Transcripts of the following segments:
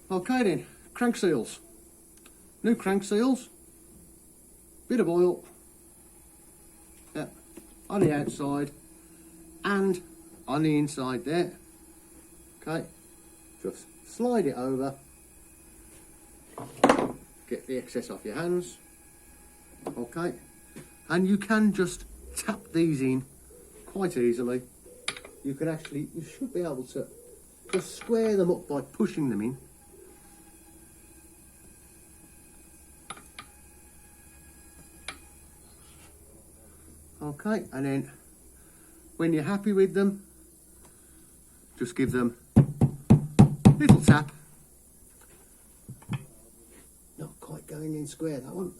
Okay then, crank seals. New crank seals, bit of oil, yeah, on the outside and on the inside there. Okay, just slide it over, get the excess off your hands. Okay, and you can just tap these in quite easily. You should be able to just square them up by pushing them in. Okay, and then when you're happy with them, just give them a little tap. Not quite going in square, that one.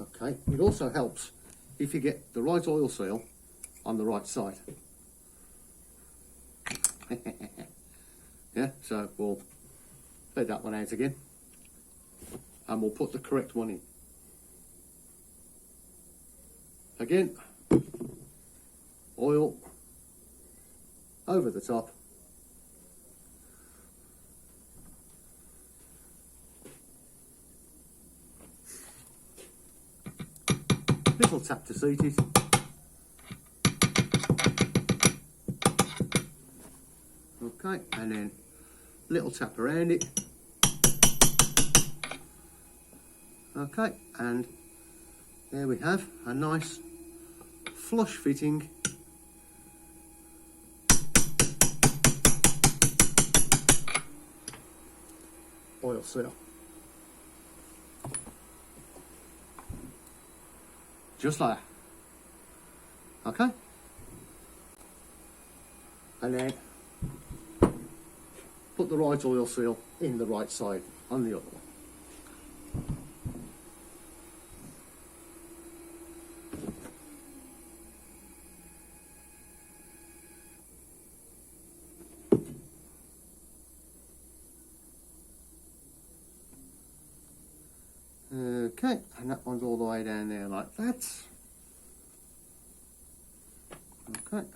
Okay, it also helps if you get the right oil seal on the right side. Yeah, so we'll let that one out again and we'll put the correct one in. Again, oil over the top. Little tap to seat it. Okay, and then little tap around it. Okay, and there we have a nice flush fitting oil seal. Just like that. Okay, and then put the right oil seal in the right side on the other one. Okay, and that one's all the way down there like that. Okay,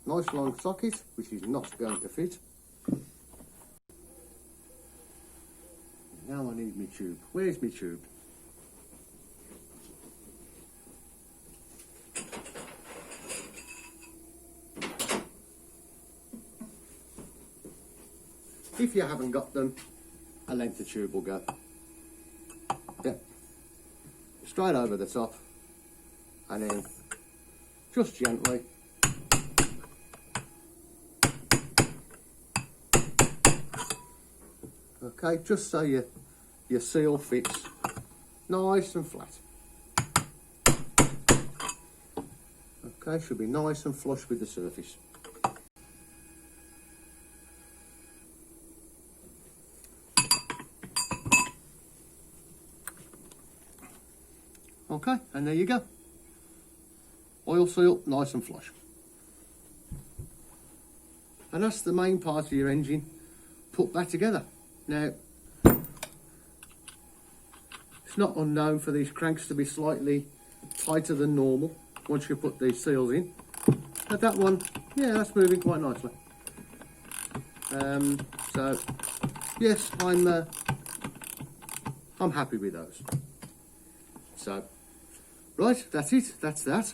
nice long socket, which is not going to fit. Now I need my tube. Where's my tube? If you haven't got them, a length of tube will go. Yeah, straight over the top, and then just gently okay, just so your seal fits nice and flat. Okay, should be nice and flush with the surface. Okay, and there you go. Oil seal, nice and flush. And that's the main part of your engine put back together. Now, it's not unknown for these cranks to be slightly tighter than normal once you put these seals in. But that one, yeah, that's moving quite nicely. So, yes, I'm happy with those. So, right, that's it. That's that.